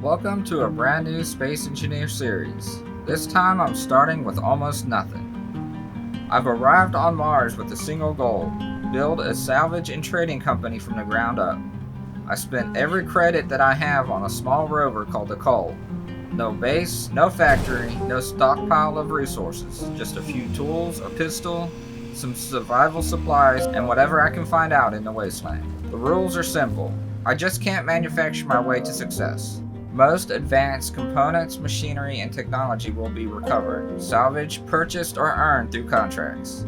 Welcome to a brand new Space Engineer series. This time I'm starting with almost nothing. I've arrived on Mars with a single goal: build a salvage and trading company from the ground up. I spent every credit that I have on a small rover called the Coal. No base, no factory, no stockpile of resources, just a few tools, a pistol, some survival supplies, and whatever I can find out in the wasteland. The rules are simple. I just can't manufacture my way to success. Most advanced components, machinery, and technology will be recovered, salvaged, purchased, or earned through contracts.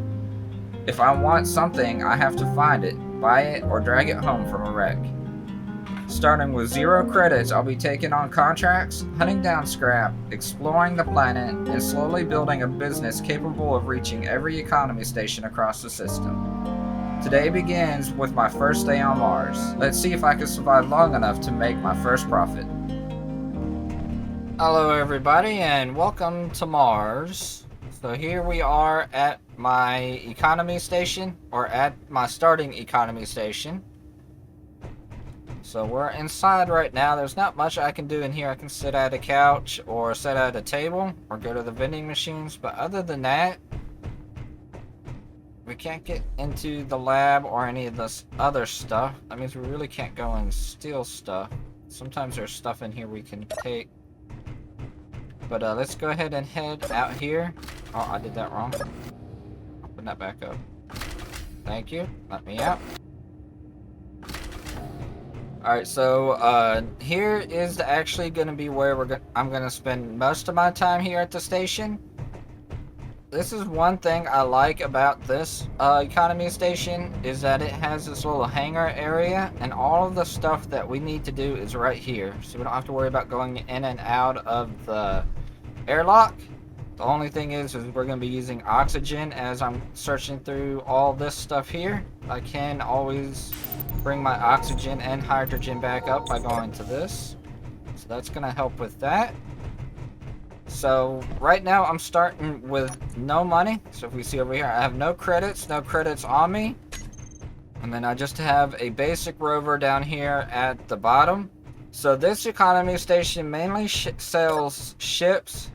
If I want something, I have to find it, buy it, or drag it home from a wreck. Starting with 0 credits, I'll be taking on contracts, hunting down scrap, exploring the planet, and slowly building a business capable of reaching every economy station across the system. Today begins with my first day on Mars. Let's see if I can survive long enough to make my first profit. Hello everybody and welcome to Mars. So here we are at my economy station, or at my starting economy station. So we're inside right now. There's not much I can do in here. I can sit at a couch or sit at a table or go to the vending machines, but other than that, we can't get into the lab or any of this other stuff. That means we really can't go and steal stuff. Sometimes there's stuff in here we can take. But let's go ahead and head out here. Oh, I did that wrong. Open that back up. Thank you. Let me out. Alright, so here is actually going to be where I'm going to spend most of my time here at the station. This is one thing I like about this economy station, is that it has this little hangar area, and all of the stuff that we need to do is right here. So we don't have to worry about going in and out of the airlock. The only thing is we're going to be using oxygen as I'm searching through all this stuff here. I can always bring my oxygen and hydrogen back up by going to this. So that's going to help with that. So right now I'm starting with no money. So if we see over here, I have no credits on me. And then I just have a basic rover down here at the bottom. So this economy station mainly sells ships.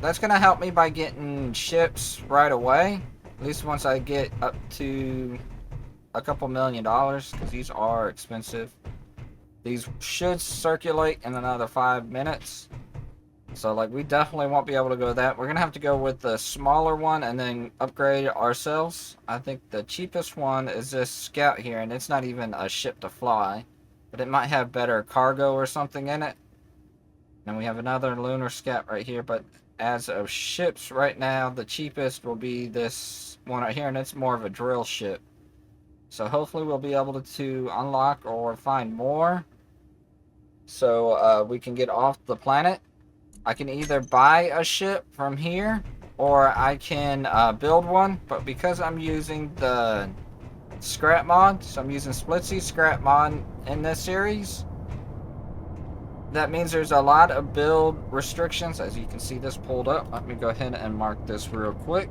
That's going to help me by getting ships right away. At least once I get up to a couple $1 million, because these are expensive. These should circulate in another 5 minutes. So like we definitely won't be able to go with that. We're going to have to go with the smaller one and then upgrade ourselves. I think the cheapest one is this Scout here, and it's not even a ship to fly. But it might have better cargo or something in it. And we have another lunar Scout right here, but as of ships right now, the cheapest will be this one right here, and it's more of a drill ship. So hopefully we'll be able to unlock or find more, so we can get off the planet. I can either buy a ship from here, or I can build one, but because I'm using the scrap mod, so I'm using Splitsy scrap mod in this series, that means there's a lot of build restrictions. As you can see this pulled up, let me go ahead and mark this real quick.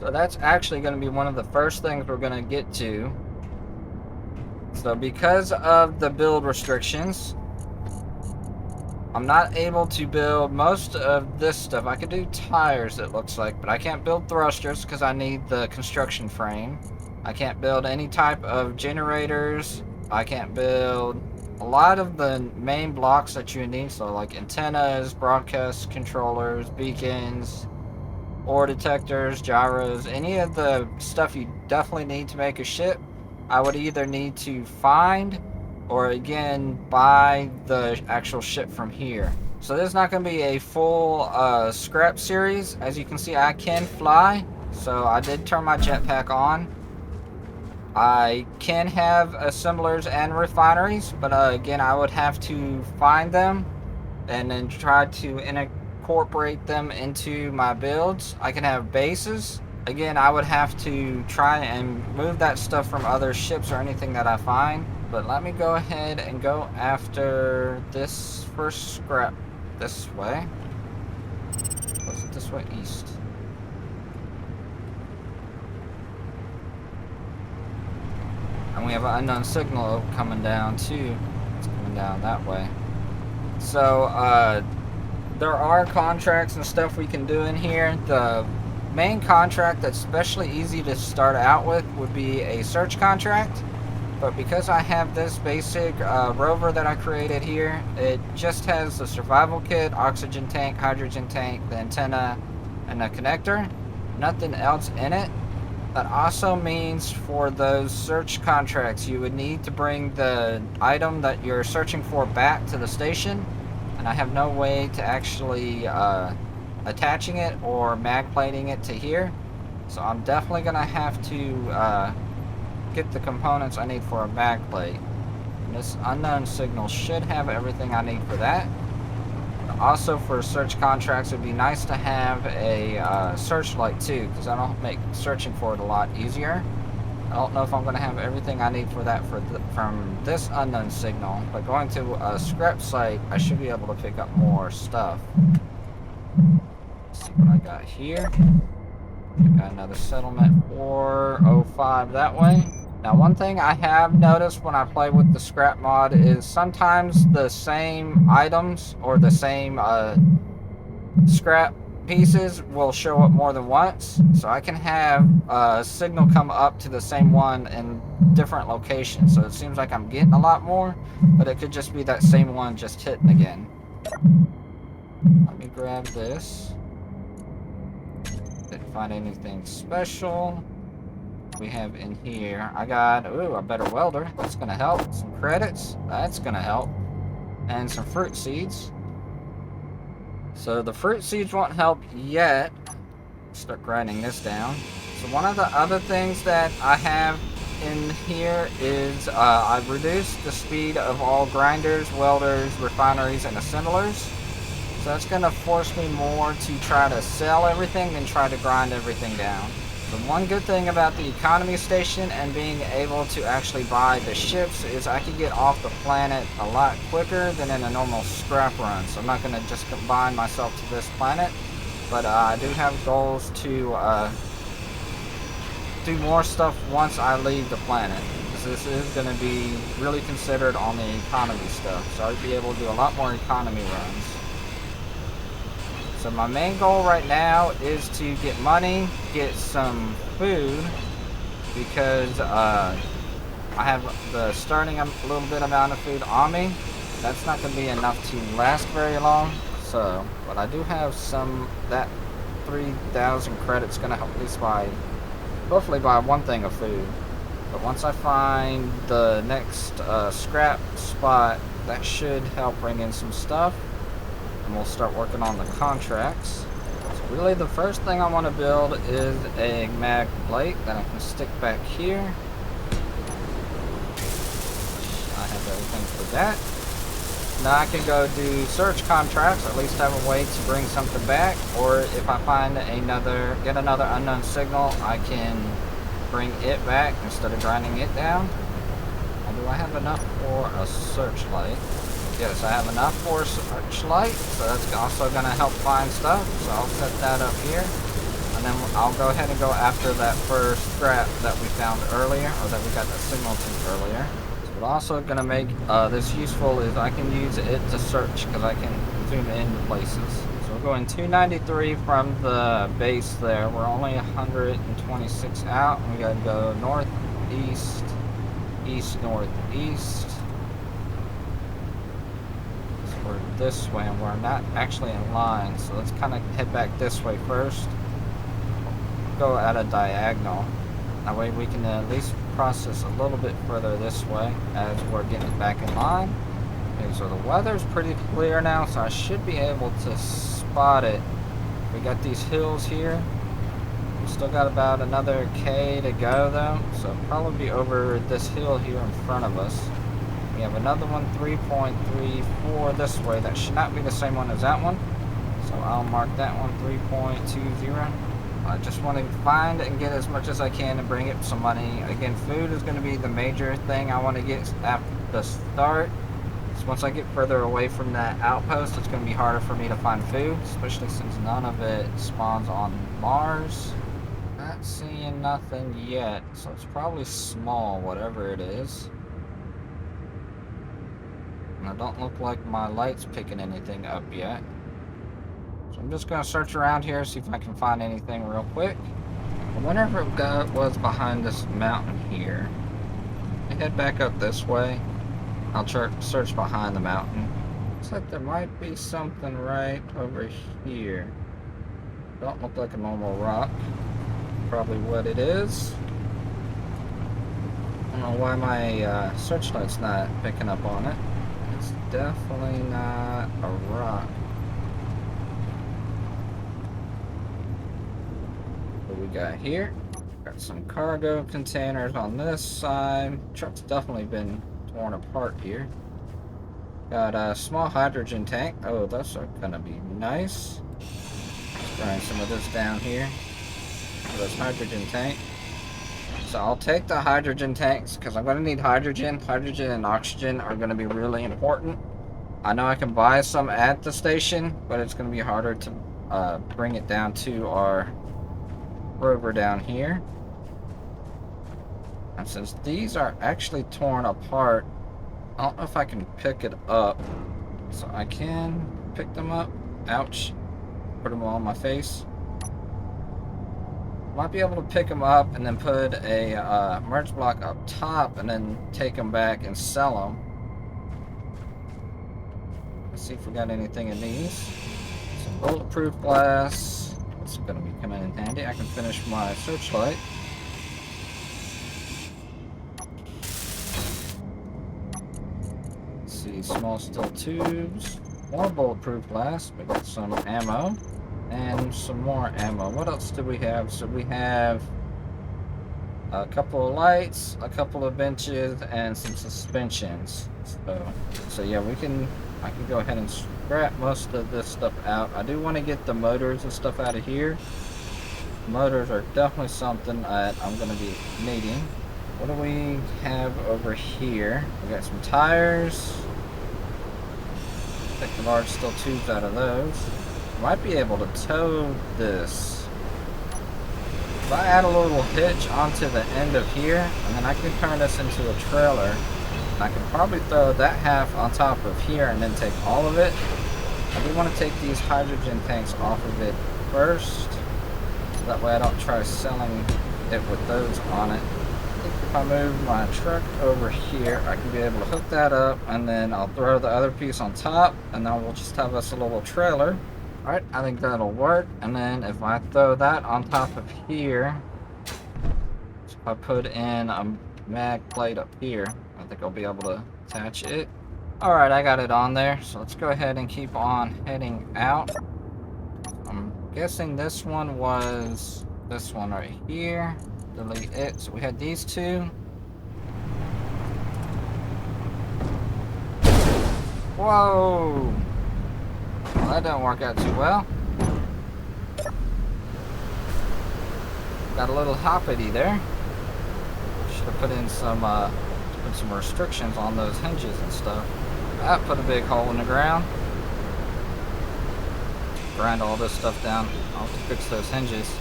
So that's actually going to be one of the first things we're going to get to. So because of the build restrictions, I'm not able to build most of this stuff. I could do tires, it looks like, but I can't build thrusters because I need the construction frame. I can't build any type of generators. I can't build a lot of the main blocks that you need, so like antennas, broadcast controllers, beacons, ore detectors, gyros, any of the stuff you definitely need to make a ship. I would either need to find or again buy the actual ship from here. So this is not going to be a full scrap series. As you can see, I can fly, so I did turn my jetpack on. I can have assemblers and refineries, but again, I would have to find them and then try to incorporate them into my builds. I can have bases. Again, I would have to try and move that stuff from other ships or anything that I find. But let me go ahead and go after this first scrap this way. Was it this way? East. And we have an unknown signal coming down too. It's coming down that way. So, there are contracts and stuff we can do in here. The main contract that's especially easy to start out with would be a search contract. But because I have this basic rover that I created here, it just has the survival kit, oxygen tank, hydrogen tank, the antenna, and a connector. Nothing else in it. That also means for those search contracts, you would need to bring the item that you're searching for back to the station. And I have no way to actually attaching it or mag plating it to here. So I'm definitely going to have to get the components I need for a mag plate. And this unknown signal should have everything I need for that. Also, for search contracts, it'd be nice to have a searchlight too, because that'll make searching for it a lot easier. I don't know if I'm going to have everything I need for that from this unknown signal, but going to a scrap site, I should be able to pick up more stuff. Let's see what I got here. I got another settlement 405 that way. Now, one thing I have noticed when I play with the scrap mod is sometimes the same items or the same scrap pieces will show up more than once. So I can have a signal come up to the same one in different locations. So it seems like I'm getting a lot more, but it could just be that same one just hitting again. Let me grab this. Didn't find anything special. We have in here, I got a better welder. That's gonna help. Some credits, that's gonna help, and some fruit seeds. So the fruit seeds won't help yet. Start grinding this down. So one of the other things that I have in here is I've reduced the speed of all grinders, welders, refineries, and assemblers. So that's gonna force me more to try to sell everything than try to grind everything down. The one good thing about the economy station and being able to actually buy the ships is I can get off the planet a lot quicker than in a normal scrap run. So I'm not going to just combine myself to this planet, but I do have goals to do more stuff once I leave the planet. This is going to be really considered on the economy stuff, so I'll be able to do a lot more economy runs. So my main goal right now is to get money, get some food, because I have the starting a little bit amount of food on me. That's not going to be enough to last very long. So, but I do have some, that 3,000 credits going to help me hopefully buy one thing of food. But once I find the next scrap spot, that should help bring in some stuff. And we'll start working on the contracts. So really the first thing I want to build is a mag plate that I can stick back here. I have everything for that. Now I can go do search contracts, or at least have a way to bring something back, or if I find get another unknown signal, I can bring it back instead of grinding it down. Now, do I have enough for a searchlight? Yes, I have enough for a searchlight, so that's also going to help find stuff. So I'll set that up here, and then I'll go ahead and go after that first scrap that we found earlier, or that we got the signal to earlier. But also going to make this useful is I can use it to search, because I can zoom into places. So we're going 293 from the base there. We're only 126 out, and we got to go northeast, east, northeast. We're this way, and we're not actually in line, so let's kind of head back this way first. Go at a diagonal. That way we can at least process a little bit further this way as we're getting back in line. Okay, so the weather's pretty clear now, so I should be able to spot it. We got these hills here. We still got about another K to go though, so it'll probably be over this hill here in front of us. We have another one 3.34 this way. That should not be the same one as that one, so I'll mark that one 3.20. I just want to find and get as much as I can and bring it some money. Again, food is going to be the major thing I want to get at the start. So once I get further away from that outpost, it's going to be harder for me to find food, especially since none of it spawns on Mars. Not seeing nothing yet, so it's probably small, whatever it is. And it don't look like my light's picking anything up yet. So I'm just gonna search around here, see if I can find anything real quick. I wonder if it was behind this mountain here. I head back up this way. I'll search behind the mountain. Looks like there might be something right over here. Don't look like a normal rock. Probably what it is. I don't know why my searchlight's not picking up on it. It's definitely not a rock. What we got here? Got some cargo containers on this side. Truck's definitely been torn apart here. Got a small hydrogen tank. Oh, those are gonna be nice. Throwing some of this down here. This hydrogen tank. So I'll take the hydrogen tanks because I'm gonna need hydrogen. Hydrogen and oxygen are gonna be really important. I know I can buy some at the station, but it's gonna be harder to bring it down to our rover down here. And since these are actually torn apart, I don't know if I can pick it up. So I can pick them up. Ouch. Put them on my face. Might be able to pick them up and then put a merge block up top and then take them back and sell them. Let's see if we got anything in these. Some bulletproof glass. It's going to be coming in handy. I can finish my searchlight. Let's see, small steel tubes. More bulletproof glass. We got some ammo. And some more ammo. What else do we have? So we have a couple of lights, a couple of benches, and some suspensions. So yeah, I can go ahead and scrap most of this stuff out. I do want to get the motors and stuff out of here. Motors are definitely something that I'm going to be needing. What do we have over here? We got some tires. Take the large steel tubes out of those. Might be able to tow this. If I add a little hitch onto the end of here, and then I can turn this into a trailer. I can probably throw that half on top of here and then take all of it. I do want to take these hydrogen tanks off of it first, so that way I don't try selling it with those on it. I think if I move my truck over here, I can be able to hook that up, and then I'll throw the other piece on top, and then we'll just have us a little trailer. Alright, I think that'll work. And then if I throw that on top of here, so if I put in a mag plate up here, I think I'll be able to attach it. Alright, I got it on there. So let's go ahead and keep on heading out. I'm guessing this one was this one right here. Delete it. So we had these two. Whoa! Well, that didn't work out too well. Got a little hoppity there. Should have put in some restrictions on those hinges and stuff. That put a big hole in the ground. Grind all this stuff down. I'll have to fix those hinges.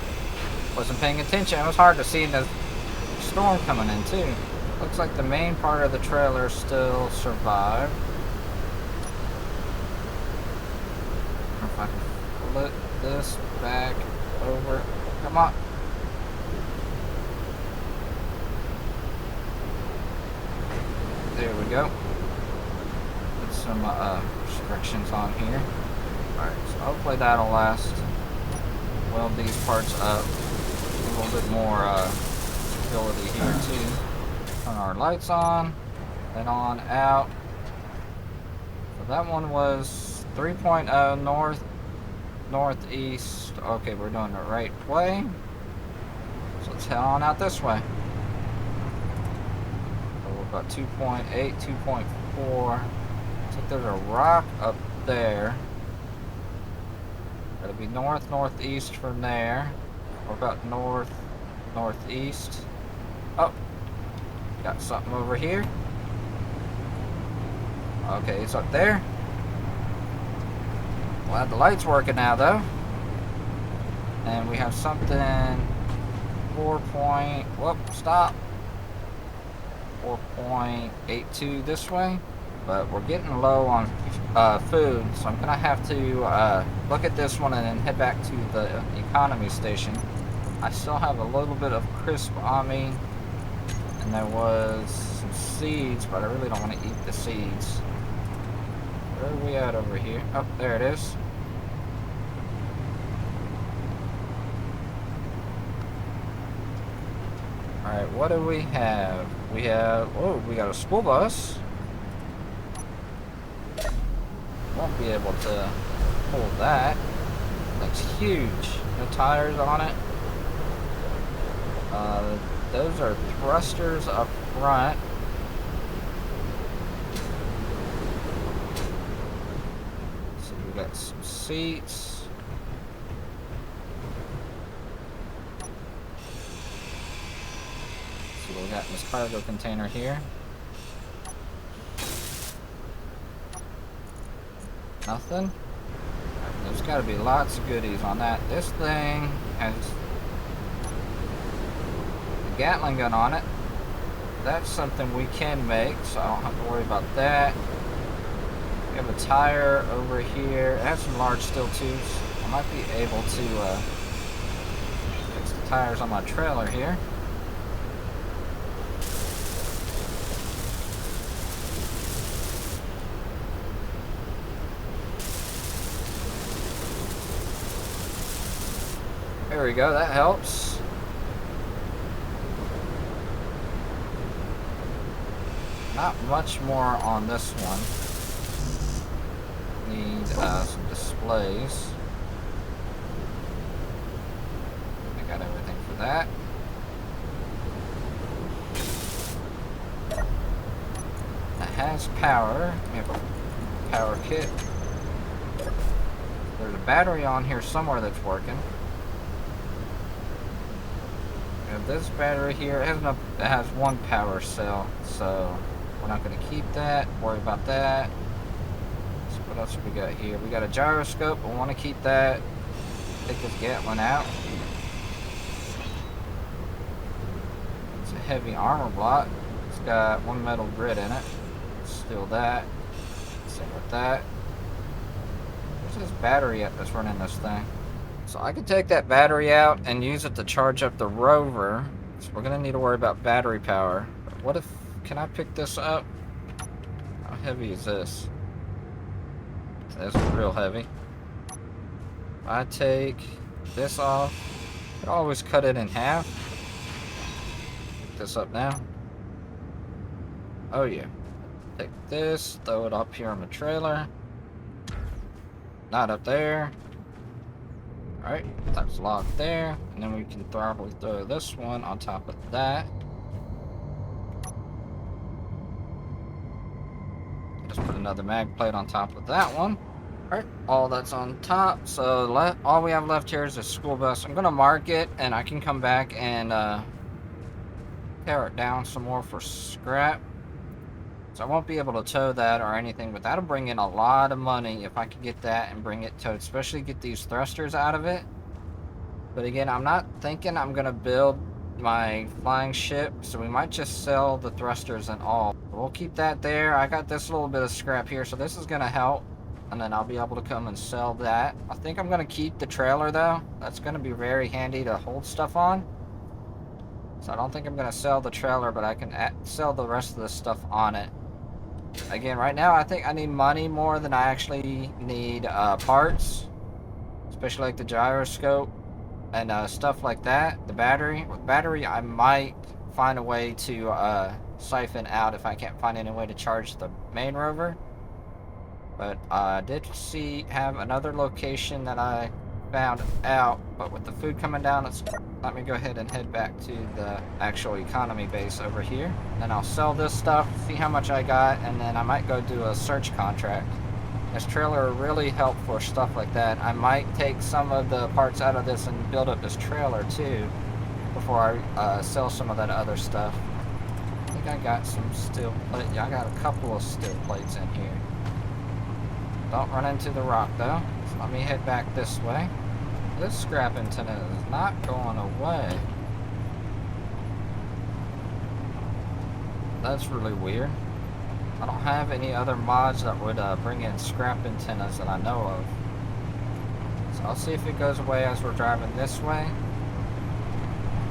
Wasn't paying attention. It was hard to see the storm coming in too. Looks like the main part of the trailer still survived. If I can flip this back over. Come on. There we go. Put some restrictions on here. Alright, so hopefully that'll last. Weld these parts up. A little bit more stability here too. Turn our lights on. Then on out. So that one was 3.0 northeast. Okay, we're doing the right way. So let's head on out this way. So we're about 2.8, 2.4. Looks like there's a rock up there. It'll be northeast from there. We're about northeast. Oh, got something over here. Okay, it's up there. Glad the light's working now, though. And we have something 4.82 this way. but we're getting low on food, so I'm gonna have to look at this one and then head back to the economy station. I still have a little bit of crisp on me, and there was some seeds, but I really don't want to eat the seeds. Where are we at over here? Oh, there it is. Alright, what do we have? We got a school bus. Won't be able to pull that. That's huge. No tires on it. Those are thrusters up front. So we got some seats. So we got this cargo container here. Nothing. There's got to be lots of goodies on that. This thing has a Gatling gun on it. That's something we can make, so I don't have to worry about that. We have a tire over here. It has some large steel tubes. I might be able to fix the tires on my trailer here. There we go, that helps. Not much more on this one. Need some displays. I got everything for that. It has power. We have a power kit. There's a battery on here somewhere that's working. We have this battery here. It has one power cell, so we're not going to keep that. Worry about that. So what else have we got here? We got a gyroscope. We want to keep that. Take this Gatling out. It's a heavy armor block. It's got one metal grid in it. Steal that. Same with that. Where's this battery at that's running this thing? So I can take that battery out and use it to charge up the rover. So we're going to need to worry about battery power. But what if... Can I pick this up? How heavy is this? This is real heavy. If I take this off, I could always cut it in half. Pick this up now. Oh yeah. Take this, throw it up here on the trailer. Not up there. Alright, that's locked there. And then we can probably throw this one on top of that. Just put another mag plate on top of that one. Alright, all that's on top. So all we have left here is a school bus. I'm going to mark it and I can come back and tear it down some more for scrap. So I won't be able to tow that or anything, but that'll bring in a lot of money if I can get that and bring it towed, especially get these thrusters out of it. But again, I'm not thinking I'm going to build my flying ship, so we might just sell the thrusters and all. We'll keep that there. I got this little bit of scrap here, so this is going to help, and then I'll be able to come and sell that. I think I'm going to keep the trailer though. That's going to be very handy to hold stuff on. So I don't think I'm going to sell the trailer, but I can sell the rest of the stuff on it. Again, right now I think I need money more than I actually need parts, especially like the gyroscope and stuff like that. The battery. With battery, I might find a way to siphon out if I can't find any way to charge the main rover. But I did have another location that I found out, but with the food coming down, let me go ahead and head back to the actual economy base over here. Then I'll sell this stuff, see how much I got, and then I might go do a search contract. This trailer will really help for stuff like that. I might take some of the parts out of this and build up this trailer too before I sell some of that other stuff. I think I got some steel plate. Yeah, I got a couple of steel plates in here. Don't run into the rock though. So let me head back this way. This scrap antenna is not going away. That's really weird. I don't have any other mods that would bring in scrap antennas that I know of. So I'll see if it goes away as we're driving this way.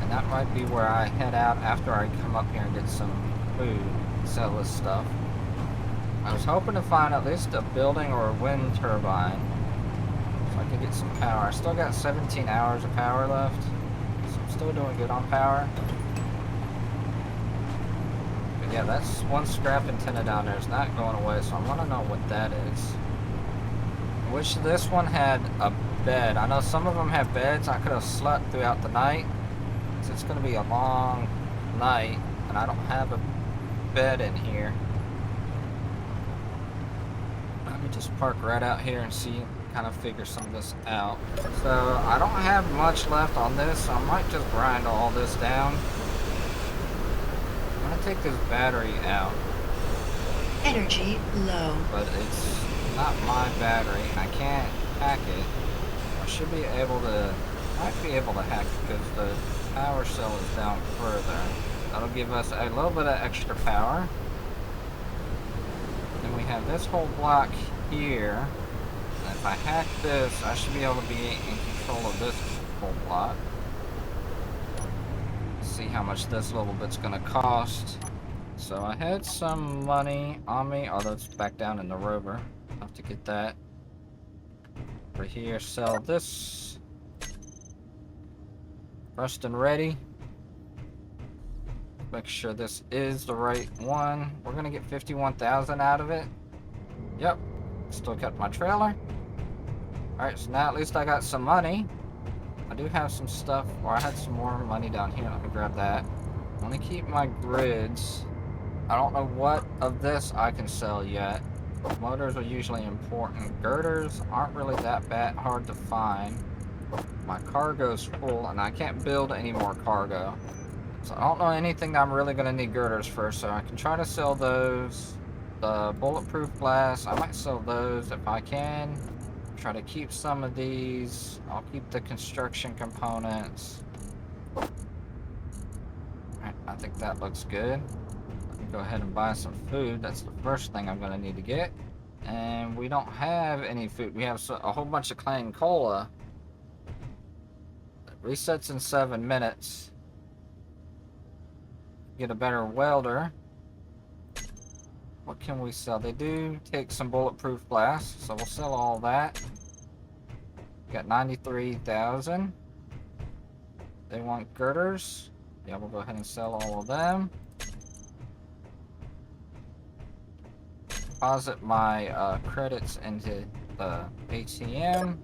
And that might be where I head out after I come up here and get some food, sell this stuff. I was hoping to find at least a building or a wind turbine so I could get some power. I still got 17 hours of power left, so I'm still doing good on power. But yeah, that's one scrap antenna down there. It's not going away, so I want to know what that is. I wish this one had a bed. I know some of them have beds. I could have slept throughout the night. So it's going to be a long night, and I don't have a bed in here. Let me just park right out here and see, kind of figure some of this out. So I don't have much left on this, so I might just grind all this down. I'm gonna take this battery out. Energy low. But it's not my battery. I can't hack it. I should be able to, might be able to hack it because the power cell is down further. That'll give us a little bit of extra power. Then we have this whole block here. And if I hack this, I should be able to be in control of this whole block. See how much this little bit's gonna cost. So I had some money on me, although it's back down in the rover. I'll have to get that. Over here, sell this. Rust and ready. Make sure this is the right one. We're gonna get 51,000 out of it. Yep. Still kept my trailer. Alright, so now at least I got some money. I do have some stuff, or I had some more money down here. Let me grab that. I want to keep my grids. I don't know what of this I can sell yet. Motors are usually important. Girders aren't really that bad, hard to find. My cargo's full, and I can't build any more cargo. So I don't know anything that I'm really going to need girders for, so I can try to sell those. The bulletproof glass, I might sell those if I can. Try to keep some of these. I'll keep the construction components. Alright, I think that looks good. Let me go ahead and buy some food. That's the first thing I'm going to need to get. And we don't have any food. We have a whole bunch of clean cola. It resets in 7 minutes. Get a better welder. What can we sell? They do take some bulletproof glass, so we'll sell all that. Got 93,000. They want girders. Yeah, we'll go ahead and sell all of them. Deposit my credits into the ATM.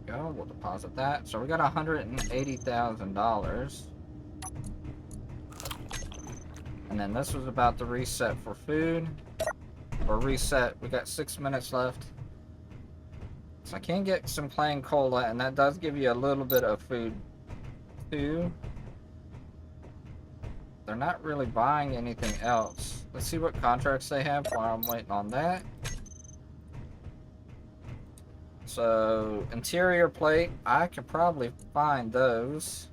Go, we'll deposit that. So we got $180,000. And then this was about to reset for food. Or reset, we got 6 minutes left. So I can get some plain cola, and that does give you a little bit of food too. They're not really buying anything else. Let's see what contracts they have while I'm waiting on that. So, interior plate, I could probably find those.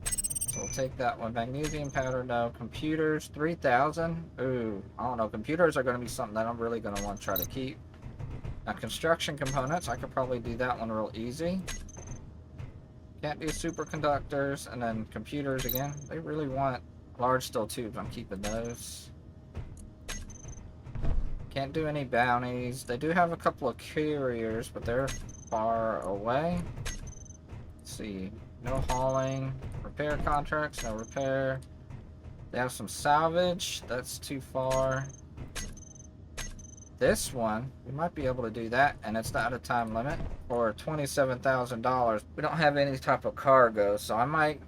So we'll take that one. Magnesium powder, no. Computers, 3,000. Ooh, I don't know. Computers are going to be something that I'm really going to want to try to keep. Now, construction components, I could probably do that one real easy. Can't do superconductors, and then computers again. They really want large steel tubes. I'm keeping those. Can't do any bounties. They do have a couple of carriers, but they're far away. Let's see. No hauling. Repair contracts, no repair. They have some salvage. That's too far. This one, we might be able to do that, and it's not a time limit. For $27,000. We don't have any type of cargo, so I might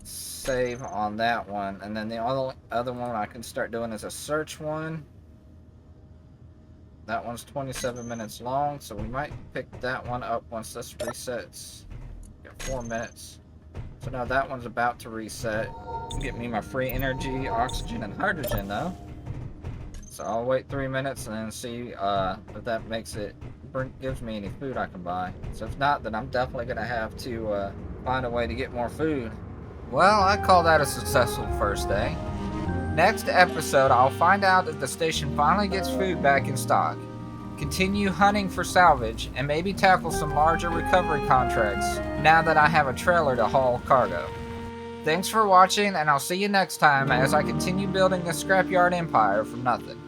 save on that one. And then the other one I can start doing is a search one. That one's 27 minutes long, so we might pick that one up once this resets. Got 4 minutes. So now that one's about to reset. Get me my free energy, oxygen, and hydrogen though. So I'll wait 3 minutes and then see if that makes it, gives me any food I can buy. So if not, then I'm definitely gonna have to find a way to get more food. Well, I call that a successful first day. Next episode, I'll find out if the station finally gets food back in stock, continue hunting for salvage, and maybe tackle some larger recovery contracts now that I have a trailer to haul cargo. Thanks for watching, and I'll see you next time as I continue building a scrapyard empire from nothing.